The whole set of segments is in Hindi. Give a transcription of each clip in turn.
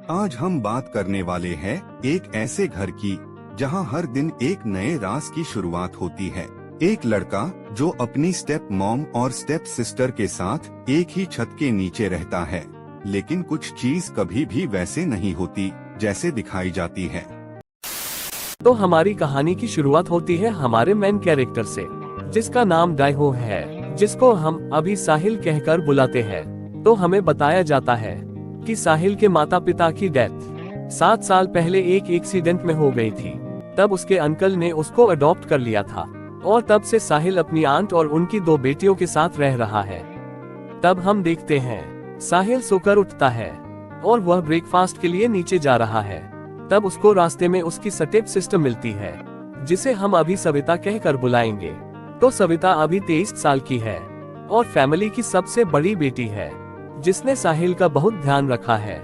आज हम बात करने वाले हैं एक ऐसे घर की जहां हर दिन एक नए राज की शुरुआत होती है। एक लड़का जो अपनी स्टेप मॉम और स्टेप सिस्टर के साथ एक ही छत के नीचे रहता है, लेकिन कुछ चीज कभी भी वैसे नहीं होती जैसे दिखाई जाती है। तो हमारी कहानी की शुरुआत होती है हमारे मेन कैरेक्टर से, जिसका नाम डाइहो है, जिसको हम अभी साहिल कहकर बुलाते हैं। तो हमें बताया जाता है कि साहिल के माता पिता की डेथ 7 साल पहले एक एक्सीडेंट में हो गई थी। तब उसके अंकल ने उसको अडॉप्ट कर लिया था और तब से साहिल अपनी आंट और उनकी 2 बेटियों के साथ रह रहा है। तब हम देखते हैं साहिल सोकर उठता है और वह ब्रेकफास्ट के लिए नीचे जा रहा है। तब उसको रास्ते में उसकी स्टेप सिस्टर मिलती है, जिसे हम अभी सविता कहकर बुलाएंगे। तो सविता अभी 23 साल की है और फैमिली की सबसे बड़ी बेटी है, जिसने साहिल का बहुत ध्यान रखा है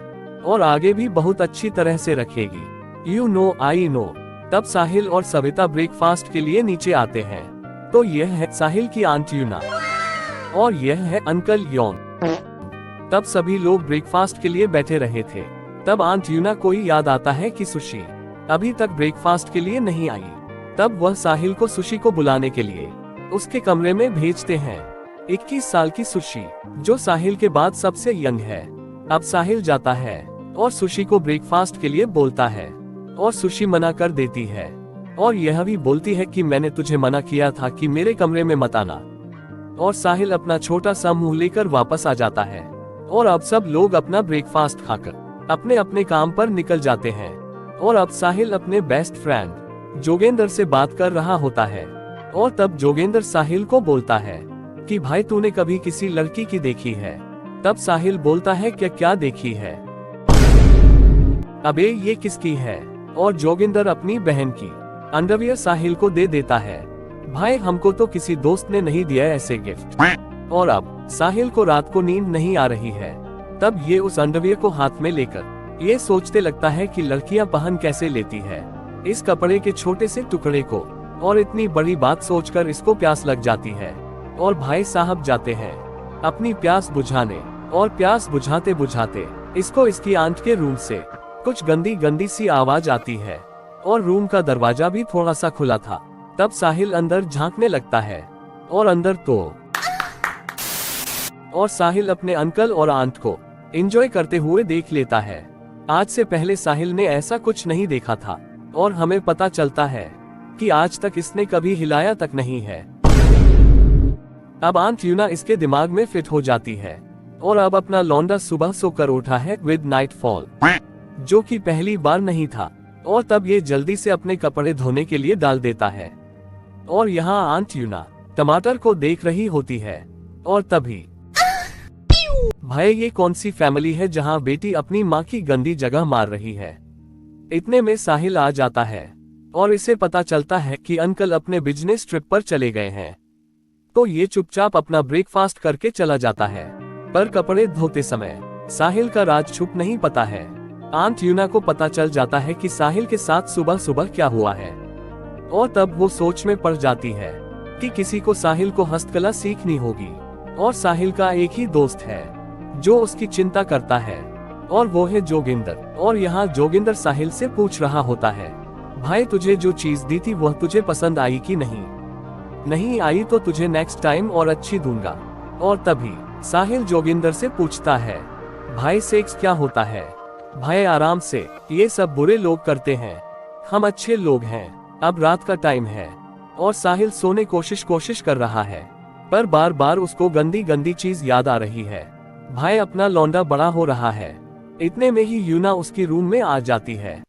और आगे भी बहुत अच्छी तरह से रखेगी। You know I know. तब साहिल और सविता ब्रेकफास्ट के लिए नीचे आते हैं। तो यह है साहिल की आंट यूना और यह है अंकल योन। तब सभी लोग ब्रेकफास्ट के लिए बैठे रहे थे। तब आंट यूना को ही याद आता है कि सुशी अभी तक ब्रेकफास्ट के लिए नहीं आई। तब वह साहिल को सुशी को बुलाने के लिए उसके कमरे में भेजते हैं। 21 साल की सुशी, जो साहिल के बाद सबसे यंग है। अब साहिल जाता है और सुशी को ब्रेकफास्ट के लिए बोलता है और सुशी मना कर देती है और यह भी बोलती है कि मैंने तुझे मना किया था कि मेरे कमरे में मत आना। और साहिल अपना छोटा सा मुंह लेकर वापस आ जाता है और अब सब लोग अपना ब्रेकफास्ट खाकर अपने अपने काम पर निकल जाते हैं। और अब साहिल अपने बेस्ट फ्रेंड जोगेंद्र से बात कर रहा होता है और तब जोगेंद्र साहिल को बोलता है कि भाई तूने कभी किसी लड़की की देखी है? तब साहिल बोलता है क्या देखी है? अबे ये किसकी है? और जोगिंदर अपनी बहन की अंडरवियर साहिल को दे देता है। भाई हमको तो किसी दोस्त ने नहीं दिया ऐसे गिफ्ट। और अब साहिल को रात को नींद नहीं आ रही है। तब ये उस अंडरवियर को हाथ में लेकर ये सोचते लगता है कि लड़कियां पहन कैसे लेती है इस कपड़े के छोटे से टुकड़े को। और इतनी बड़ी बात सोचकर इसको प्यास लग जाती है और भाई साहब जाते हैं अपनी प्यास बुझाने। और प्यास बुझाते बुझाते इसको इसकी आंट के रूम से कुछ गंदी गंदी सी आवाज आती है और रूम का दरवाजा भी थोड़ा सा खुला था। तब साहिल अंदर झांकने लगता है और अंदर तो और साहिल अपने अंकल और आंट को एंजॉय करते हुए देख लेता है। आज से पहले साहिल ने ऐसा कुछ नहीं देखा था और हमें पता चलता है कि आज तक इसने कभी हिलाया तक नहीं है। अब आंट यूना इसके दिमाग में फिट हो जाती है और अब अपना लौंडा सुबह सोकर उठा है विद नाइट फॉल, जो कि पहली बार नहीं था। और तब ये जल्दी से अपने कपड़े धोने के लिए डाल देता है और यहाँ आंट यूना टमाटर को देख रही होती है। और तभी भाई ये कौन सी फैमिली है जहाँ बेटी अपनी माँ की गंदी जगह मार रही है? इतने में साहिल आ जाता है और इसे पता चलता है कि अंकल अपने बिजनेस ट्रिप पर चले गए हैं। तो ये चुपचाप अपना ब्रेकफास्ट करके चला जाता है। पर कपड़े धोते समय साहिल का राज छुप नहीं पता है। आंट यूना को पता चल जाता है कि साहिल के साथ सुबह सुबह क्या हुआ है और तब वो सोच में पड़ जाती है कि किसी को साहिल को हस्तकला सीखनी होगी। और साहिल का एक ही दोस्त है जो उसकी चिंता करता है और वो है जोगिंदर। और यहाँ जोगिंदर साहिल से पूछ रहा होता है, भाई तुझे जो चीज दी थी वह तुझे पसंद आई कि नहीं? नहीं आई तो तुझे नेक्स्ट टाइम और अच्छी दूंगा। और तभी साहिल जोगिंदर से पूछता है, भाई सेक्स क्या होता है? भाई आराम से, ये सब बुरे लोग करते हैं, हम अच्छे लोग हैं। अब रात का टाइम है और साहिल सोने कोशिश कर रहा है, पर बार बार उसको गंदी गंदी चीज याद आ रही है। भाई अपना लौंडा बड़ा हो रहा है। इतने में ही यूना उसकी रूम में आ जाती है